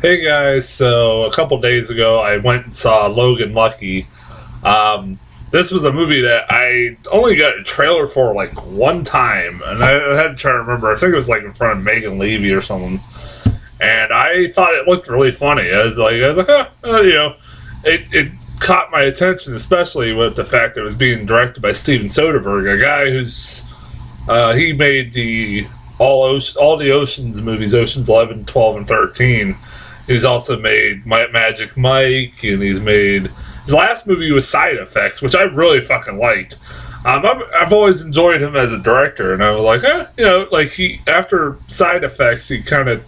Hey guys, so a couple days ago I went and saw Logan Lucky. This was a movie that I only got a trailer for like one time, and I had to try to remember. I think it was like in front of Megan Levy or something, and I thought it looked really funny. I was like, it caught my attention, especially with the fact that it was being directed by Steven Soderbergh, a guy who's he made all the Oceans movies, Oceans 11, 12, and 13. He's also made Magic Mike, and he's made his last movie was Side Effects, which I really fucking liked. I've always enjoyed him as a director, and I was like, like he after Side Effects, he kind of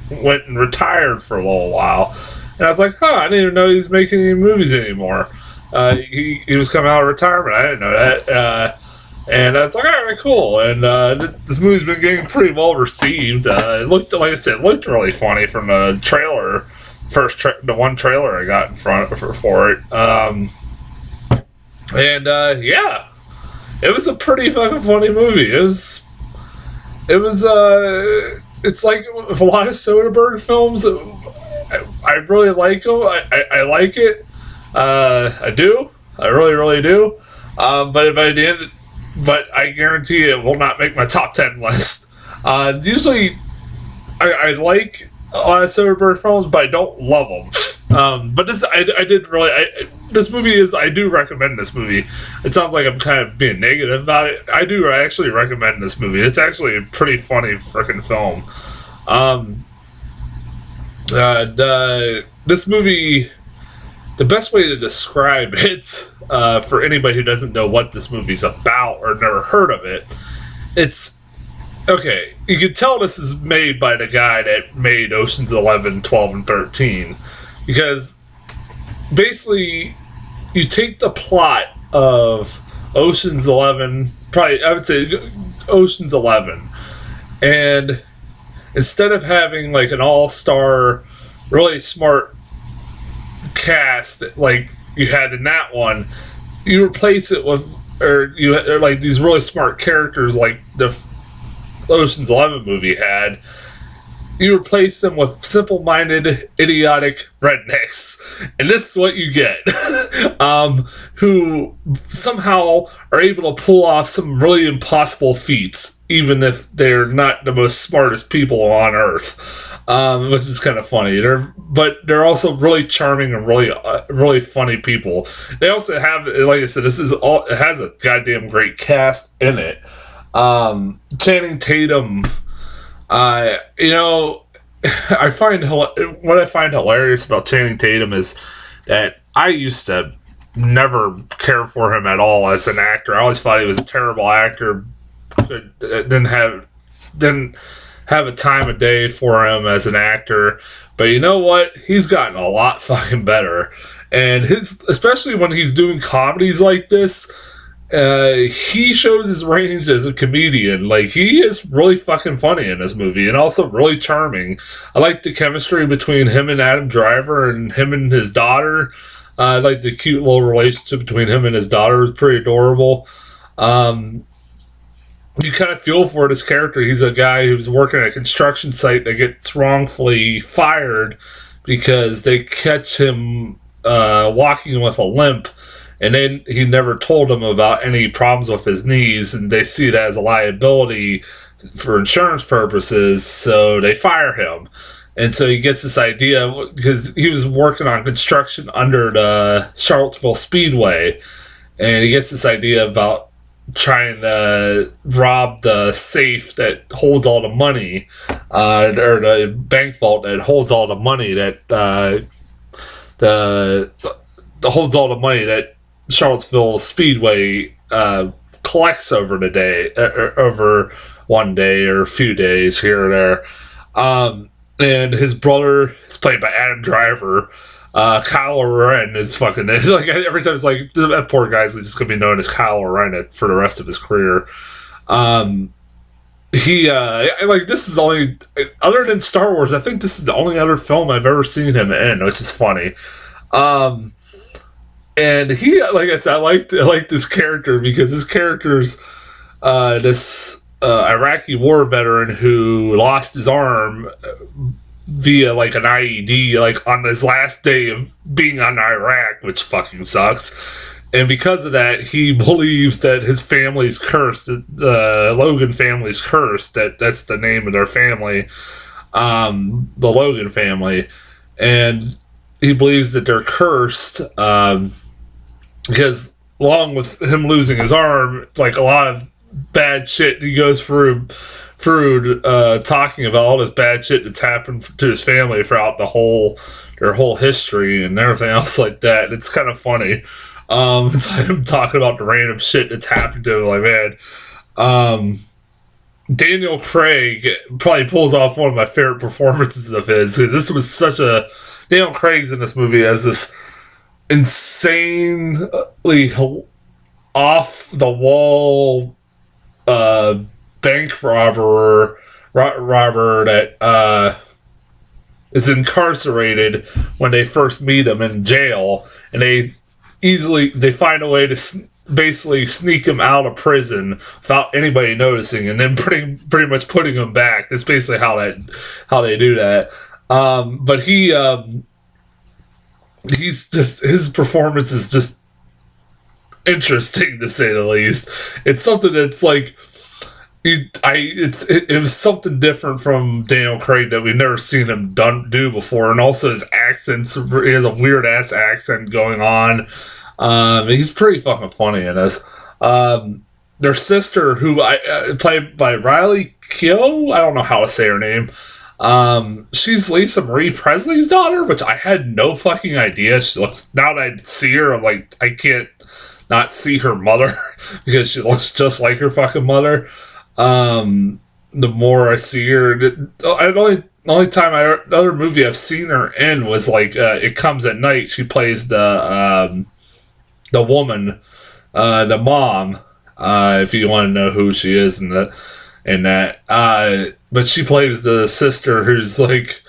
went and retired for a little while, and I was like, I didn't even know he was making any movies anymore. He was coming out of retirement. I didn't know that. And I was like, all right, cool. And this movie's been getting pretty well received. It looked, like I said, it looked really funny from the trailer, the one trailer I got in front for it. Yeah, it was a pretty fucking funny movie. It's like with a lot of Soderbergh films. I really like them. I like it. I do. I really, really do. But if I did. But I guarantee it will not make my top 10 list. Usually, I like a lot of Soderbergh films, but I don't love them. But this, I did really. This movie is. I do recommend this movie. It sounds like I'm kind of being negative about it. I do actually recommend this movie. It's actually a pretty funny freaking film. This movie. The best way to describe it, for anybody who doesn't know what this movie's about or never heard of it, it's okay. You can tell this is made by the guy that made Oceans 11, 12, and 13, because basically you take the plot of Oceans 11, probably I would say Oceans 11, and instead of having like an all-star, really smart cast like you had in that one, you replace it with or like these really smart characters like the Ocean's 11 movie had. You replace them with simple-minded, idiotic rednecks, and this is what you get. Who somehow are able to pull off some really impossible feats, even if they're not the most smartest people on Earth. Which is kind of funny. They're also really charming and really funny people. They also have, like I said, it has a goddamn great cast in it. Channing Tatum. I find what I find hilarious about Channing Tatum is that I used to never care for him at all as an actor. I always thought he was a terrible actor. Didn't have a time of day for him as an actor. But you know what? He's gotten a lot fucking better. And especially when he's doing comedies like this, he shows his range as a comedian. Like, he is really fucking funny in this movie and also really charming. I like the chemistry between him and Adam Driver and him and his daughter. I like the cute little relationship between him and his daughter. It's pretty adorable. You kind of feel for this character. He's a guy who's working at a construction site that gets wrongfully fired because they catch him walking with a limp, and then he never told them about any problems with his knees, and they see it as a liability for insurance purposes, so they fire him. And so he gets this idea, because he was working on construction under the Charlottesville Speedway, and he gets this idea about trying to rob the safe that holds all the money, or the bank vault that holds all the money that holds all the money that Charlottesville Speedway collects over the day, over one day or a few days here or there. And his brother is played by Adam Driver. Kyle Ren is fucking like every time it's like that poor guy's just gonna be known as Kyle Ren for the rest of his career. He like this is only other than Star Wars. I think this is the only other film I've ever seen him in, which is funny. And he, like I said, I like this character because his character's this Iraqi war veteran who lost his arm via like an IED, like on his last day of being on Iraq, which fucking sucks. And because of that, he believes that his family's cursed. The Logan family's cursed. That's the name of their family, the Logan family, and he believes that they're cursed because, along with him losing his arm, like a lot of bad shit he goes through talking about all this bad shit that's happened to his family throughout their whole history and everything else like that. It's kind of funny. I'm talking about the random shit that's happened to him. Like, man, Daniel Craig probably pulls off one of my favorite performances of his, because this was such a... Daniel Craig's in this movie as this insanely off the wall bank robber that is incarcerated when they first meet him in jail, and they find a way to basically sneak him out of prison without anybody noticing, and then pretty much putting him back. That's basically how they do that. But he's just, his performance is just interesting, to say the least. It's something that's like, it was something different from Daniel Craig that we've never seen him do before, and also his accents. He has a weird ass accent going on. He's pretty fucking funny in this. Their sister, who played by Riley Keough, I don't know how to say her name. She's Lisa Marie Presley's daughter, which I had no fucking idea. She looks, now that I see her, I'm like, I can't not see her mother because she looks just like her fucking mother. The more I see her, the other movie I've seen her in was like It Comes at Night. She plays the woman, the mom. If you want to know who she is in that. But she plays the sister who's like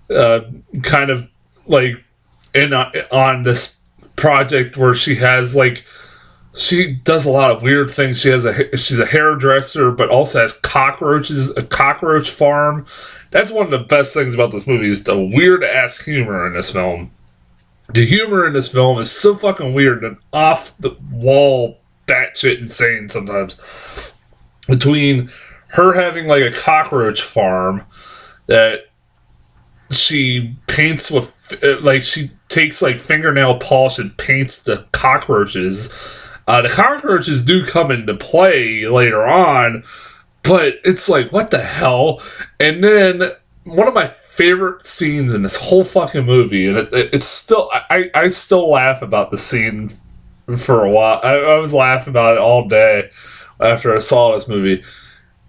kind of like on this project where she has like, she does a lot of weird things. She's a hairdresser, but also has cockroaches, a cockroach farm. That's one of the best things about this movie, is the weird ass humor in this film. The humor in this film is so fucking weird and off the wall, batshit insane sometimes. Between her having like a cockroach farm that she paints with, like she takes like fingernail polish and paints the cockroaches. The cockroaches do come into play later on, but it's like, what the hell? And then one of my favorite scenes in this whole fucking movie, and it's still, I still laugh about the scene for a while. I was laughing about it all day after I saw this movie.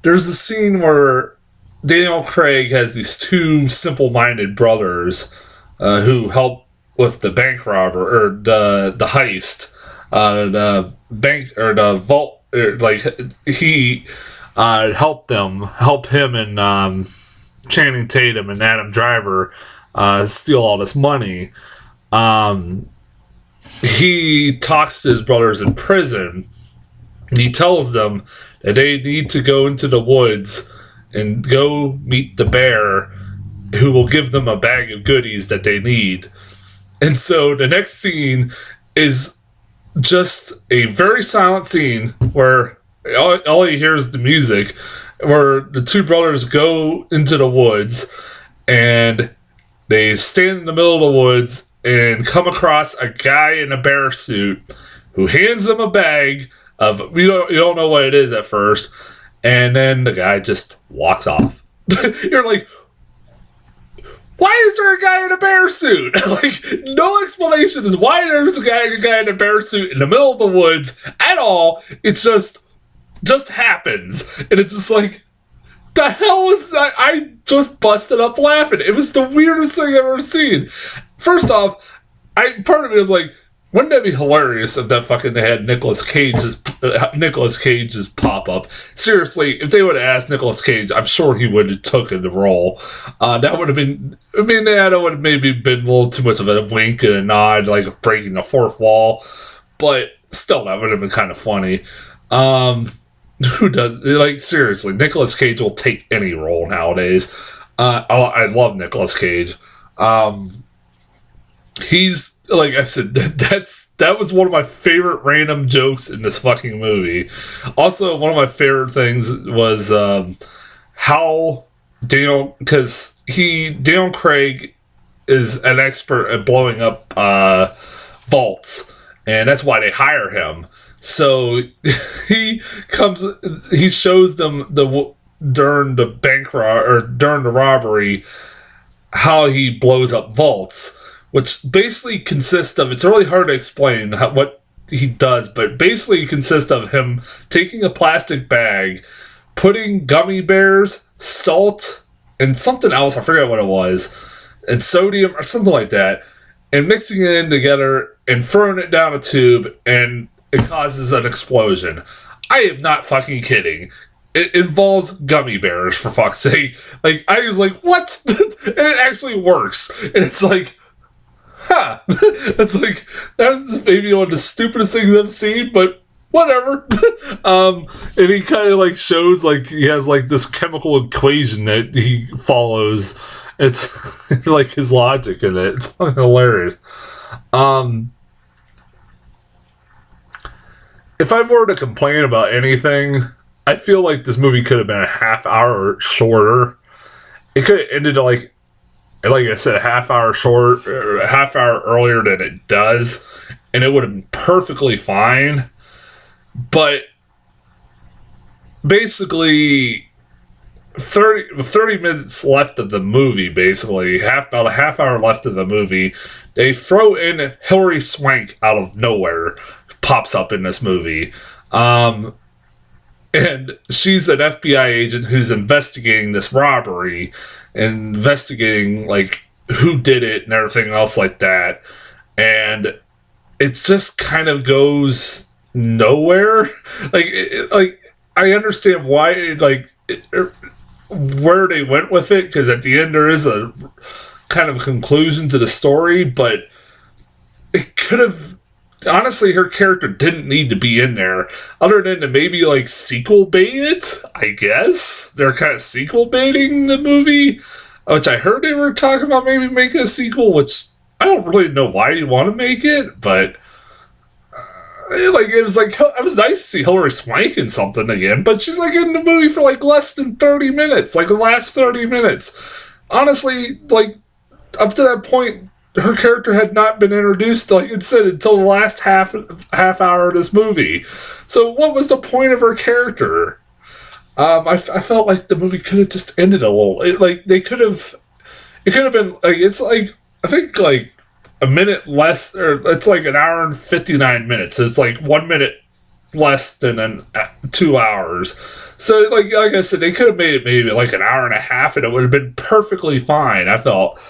There's a scene where Daniel Craig has these two simple-minded brothers who help with the bank robber, or the heist. The bank, or the vault, like he help him and Channing Tatum and Adam Driver steal all this money. He talks to his brothers in prison, and he tells them that they need to go into the woods and go meet the bear, who will give them a bag of goodies that they need. And so the next scene is just a very silent scene where all you hear is the music, where the two brothers go into the woods and they stand in the middle of the woods and come across a guy in a bear suit who hands them a bag of, you don't know what it is at first, and then the guy just walks off. You're like, why is there a guy in a bear suit? Like, no explanation is why there's a guy in a bear suit in the middle of the woods at all. It just happens. And it's just like, the hell was that? I just busted up laughing. It was the weirdest thing I've ever seen. First off, part of me was like, wouldn't that be hilarious if that fucking had Nicolas Cage's pop up? Seriously, if they would have asked Nicolas Cage, I'm sure he would have taken the role. That would have been, I mean, that would have maybe been a little too much of a wink and a nod, like breaking the fourth wall. But still, that would have been kind of funny. Who does, like, seriously, Nicolas Cage will take any role nowadays. I love Nicolas Cage. He's like I said, that was one of my favorite random jokes in this fucking movie. Also, one of my favorite things was how Daniel Craig is an expert at blowing up vaults, and that's why they hire him. So he shows them during the during the robbery how he blows up vaults, which basically consists of, it's really hard to explain what he does, but basically it consists of him taking a plastic bag, putting gummy bears, salt, and something else, I forget what it was, and sodium or something like that, and mixing it in together and throwing it down a tube, and it causes an explosion. I am not fucking kidding. It involves gummy bears, for fuck's sake. Like, I was like, what? And it actually works. And it's like, huh. It's like, that was maybe one of the stupidest things I've seen, but whatever. And he kind of like shows like he has like this chemical equation that he follows. It's like his logic in it. It's fucking hilarious. If I were to complain about anything, I feel like this movie could have been a half hour shorter. It could have ended like I said, a half hour short, or a half hour earlier than it does, and it would have been perfectly fine. But basically, 30 minutes left of the movie, basically, about a half hour left of the movie, they throw in Hilary Swank out of nowhere, pops up in this movie. And she's an FBI agent who's investigating this robbery, investigating like who did it and everything else like that. And it just kind of goes nowhere. Like I understand why, where they went with it, because at the end there is a kind of a conclusion to the story, but it could have. Honestly, her character didn't need to be in there, other than to maybe like sequel bait it. I guess they're kind of sequel baiting the movie, which I heard they were talking about maybe making a sequel. Which I don't really know why you want to make it, but it was nice to see Hilary Swank in something again. But she's like in the movie for like less than 30 minutes, like the last 30 minutes. Honestly, like up to that point, her character had not been introduced, like it said, until the last half hour of this movie. So what was the point of her character? I felt like the movie could have just ended a little. It could have been like, it's like, I think like a minute less, or it's like an hour and 59 minutes. It's like 1 minute less than 2 hours. So like I said, they could have made it maybe like an hour and a half, and it would have been perfectly fine, I felt.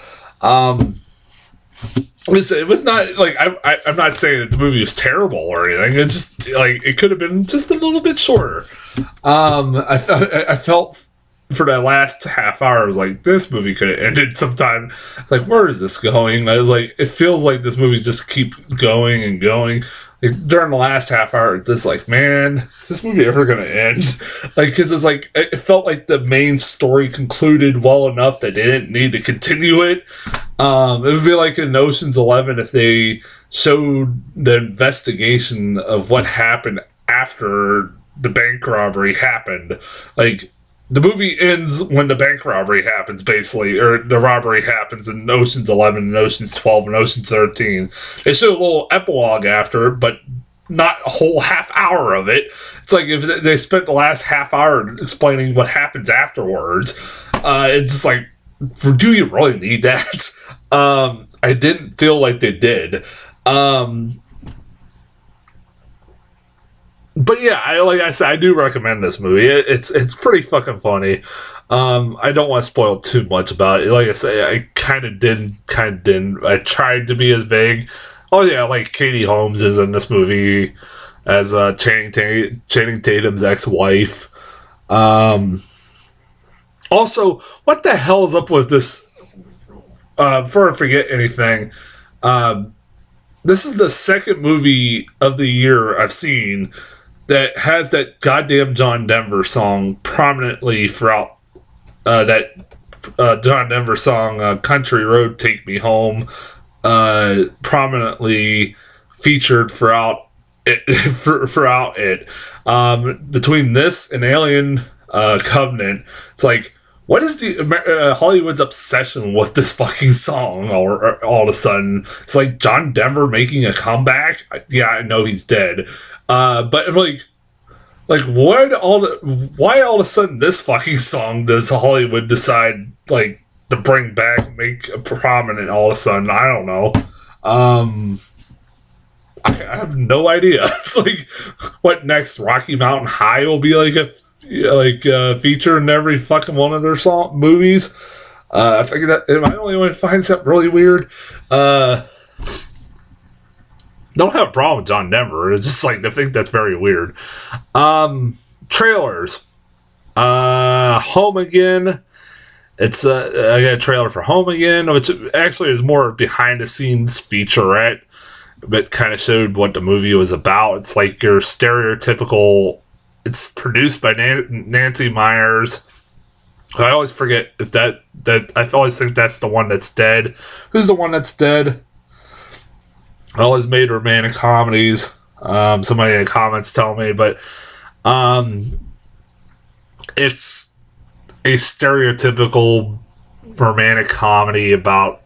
It was not like I'm not saying that the movie was terrible or anything. It just like it could have been just a little bit shorter. I felt for that last half hour, I was like, this movie could have ended sometime. Like, where is this going? I was like, it feels like this movie just keeps going and going. Like, during the last half hour, it's just like, man, is this movie ever gonna end? Like, because it's like, it felt like the main story concluded well enough that they didn't need to continue it. It would be like in Ocean's 11 if they showed the investigation of what happened after the bank robbery happened. Like, the movie ends when the bank robbery happens, basically, or the robbery happens in Ocean's 11 and Ocean's 12 and Ocean's 13. They show a little epilogue after, but not a whole half hour of it. It's like if they spent the last half hour explaining what happens afterwards. It's just like, do you really need that? I didn't feel like they did. But yeah, like I said, I do recommend this movie. It's pretty fucking funny. I don't want to spoil too much about it. Like I say, I kind of didn't. I tried to be as vague. Oh yeah, like Katie Holmes is in this movie as Channing Tatum's ex-wife. Also, what the hell is up with this? Before I forget anything, this is the second movie of the year I've seen that has that goddamn John Denver song prominently throughout, that John Denver song "Country Road, Take Me Home" prominently featured throughout it. Between this and Alien Covenant, it's like, what is the Hollywood's obsession with this fucking song? All of a sudden, it's like John Denver making a comeback. Yeah, I know he's dead, but like why all of a sudden this fucking song does Hollywood decide like to bring back, make a prominent all of a sudden? I don't know. I have no idea. It's like, what next? Rocky Mountain High will be like a feature in every fucking one of their movies. I figured that. Am I the only one who finds that really weird? Don't have a problem with John Denver. It's just like, I think that's very weird. Trailers. Home Again. I got a trailer for Home Again, which actually is more behind the scenes featurette, but kind of showed what the movie was about. It's like your stereotypical. It's produced by Nancy Meyers. I always forget if that I always think that's the one that's dead. Who's the one that's dead? Always made romantic comedies. Somebody in the comments tell me, but it's a stereotypical romantic comedy about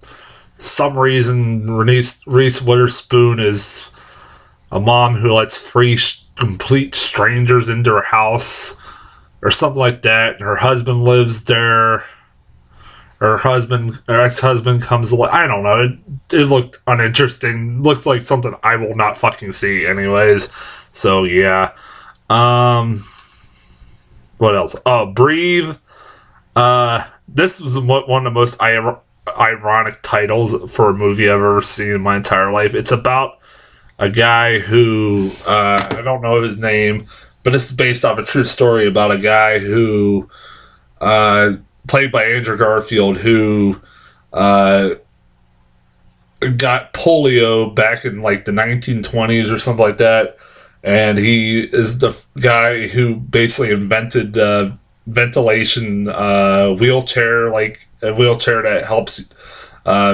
some reason Reese Witherspoon is a mom who lets complete strangers into her house or something like that, and her husband lives there. Her ex-husband comes along. I don't know. It looked uninteresting. Looks like something I will not fucking see anyways. So yeah. What else? Breathe. This was one of the most ironic titles for a movie I've ever seen in my entire life. It's about a guy who, I don't know his name, but this is based off a true story about a guy who, played by Andrew Garfield, who got polio back in like the 1920s or something like that, and he is the guy who basically invented ventilation wheelchair, like a wheelchair that helps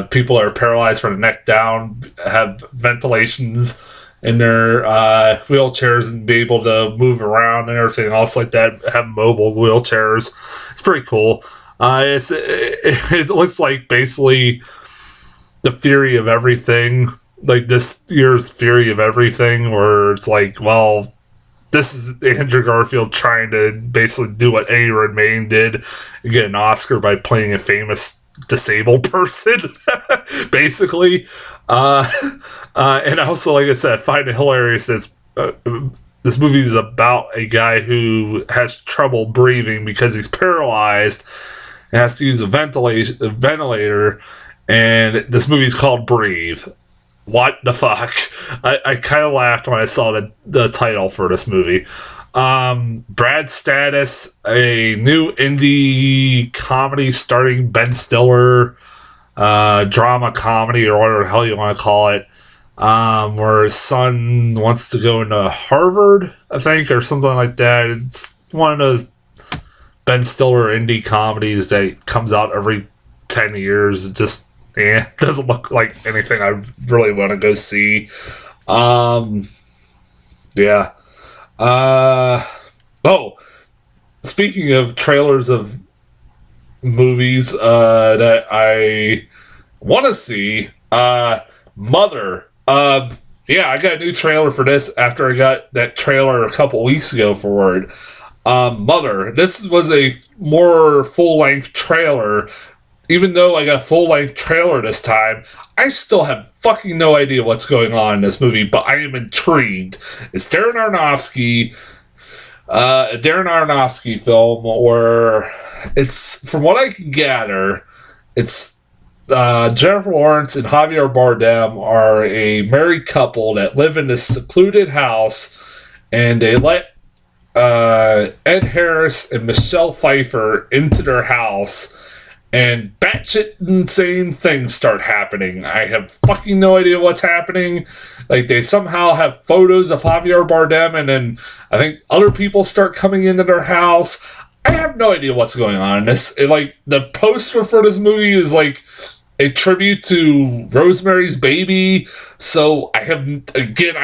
people that are paralyzed from the neck down have ventilations in their wheelchairs and be able to move around and everything else like that, have mobile wheelchairs. It's pretty cool. It looks like basically the Theory of Everything, like this year's Theory of Everything, where it's like, well, this is Andrew Garfield trying to basically do what Eddie Redmayne did and get an Oscar by playing a famous disabled person, basically. And also, like I said, I find it hilarious that this movie is about a guy who has trouble breathing because he's paralyzed and has to use a ventilator, and this movie's called Breathe. What the fuck? I kind of laughed when I saw the title for this movie. Brad Status, a new indie comedy starring Ben Stiller, drama comedy, or whatever the hell you want to call it, where his son wants to go into Harvard, I think, or something like that. It's one of those Ben Stiller indie comedies that comes out every 10 years. It just doesn't look like anything I really want to go see. Yeah. Speaking of trailers of movies that I want to see, Mother. Yeah, I got a new trailer for this after I got that trailer a couple weeks ago for it. Mother. This was a more full-length trailer. Even though I got a full-length trailer this time, I still have fucking no idea what's going on in this movie, but I am intrigued. It's Darren Aronofsky film, where it's, from what I can gather, it's Jennifer Lawrence and Javier Bardem are a married couple that live in this secluded house, and they let Ed Harris and Michelle Pfeiffer into their house, and batshit insane things start happening. I have fucking no idea what's happening. Like, they somehow have photos of Javier Bardem, and then I think other people start coming into their house. I have no idea what's going on in this. The poster for this movie is like a tribute to Rosemary's Baby. So I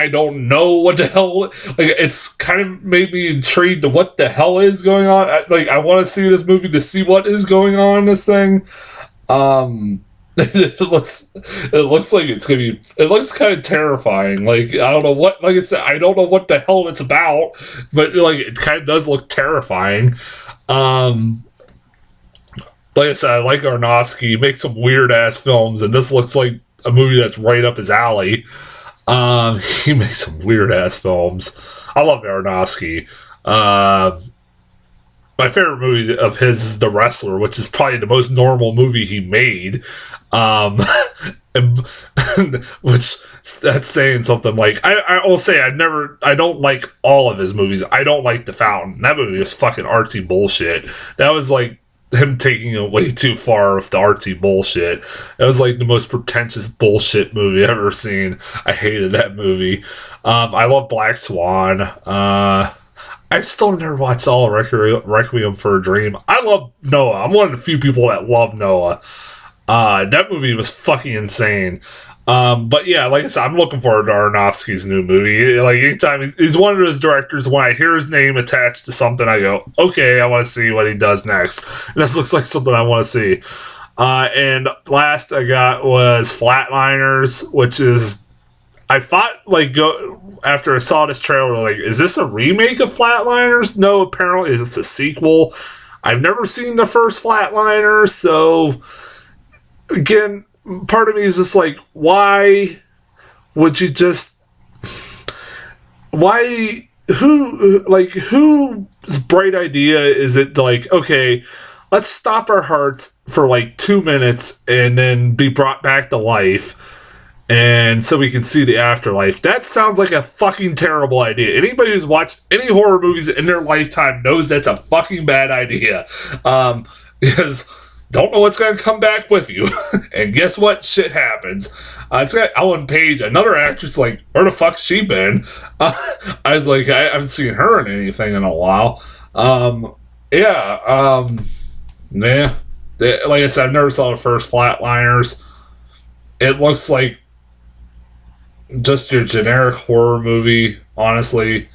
don't know what the hell. It's kind of made me intrigued to what the hell is going on. I want to see this movie to see what is going on in this thing. It looks like it's gonna be. It looks kind of terrifying. I don't know what. Like I said, I don't know what the hell it's about, but it kind of does look terrifying. Like I said, I like Aronofsky. He makes some weird ass films, and this looks like a movie that's right up his alley. He makes some weird ass films. I love Aronofsky. My favorite movie of his is The Wrestler, which is probably the most normal movie he made. Which that's saying something. I will say I don't like all of his movies. I don't like The Fountain. That movie was fucking artsy bullshit. That was like him taking it way too far with the artsy bullshit. It was like the most pretentious bullshit movie I've ever seen. I hated that movie. I love Black Swan. I still never watched all of Requiem for a Dream. I love Noah. I'm one of the few people that love Noah. That movie was fucking insane. But yeah, like I said, I'm looking forward to Aronofsky's new movie. Anytime he's one of those directors, when I hear his name attached to something, I go, okay, I want to see what he does next. And this looks like something I want to see. And last I got was Flatliners, which is, I thought, after I saw this trailer, is this a remake of Flatliners? No, apparently it's a sequel. I've never seen the first Flatliners, so again, part of me is just why would you just, whose bright idea is it okay, let's stop our hearts for 2 minutes and then be brought back to life, and so we can see the afterlife. That sounds like a fucking terrible idea. Anybody who's watched any horror movies in their lifetime knows that's a fucking bad idea. Because don't know what's going to come back with you. And guess what? Shit happens. It's got Ellen Page, another actress, where the fuck's she been? I was I haven't seen her in anything in a while. Yeah. Like I said, I've never saw the first Flatliners. It looks like just your generic horror movie, honestly.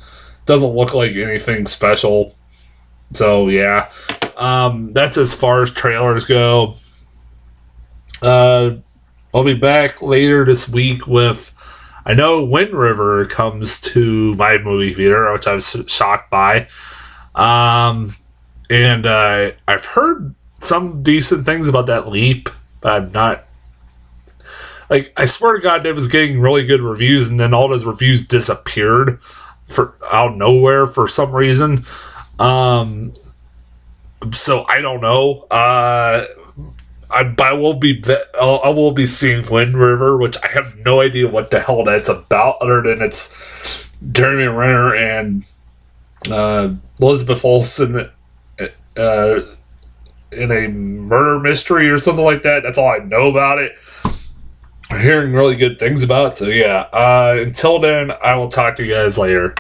Doesn't look like anything special. So, yeah. That's as far as trailers go. I'll be back later this week with, I know Wind River comes to my movie theater, which I was shocked by. And I've heard some decent things about that Leap, but I'm not, I swear to God, it was getting really good reviews, and then all those reviews disappeared out of nowhere for some reason. So I don't know. I will be seeing Wind River, which I have no idea what the hell that's about, other than it's Jeremy Renner and Elizabeth Olsen in a murder mystery or something like that. That's all I know about it. I'm hearing really good things about it. So yeah. Until then, I will talk to you guys later.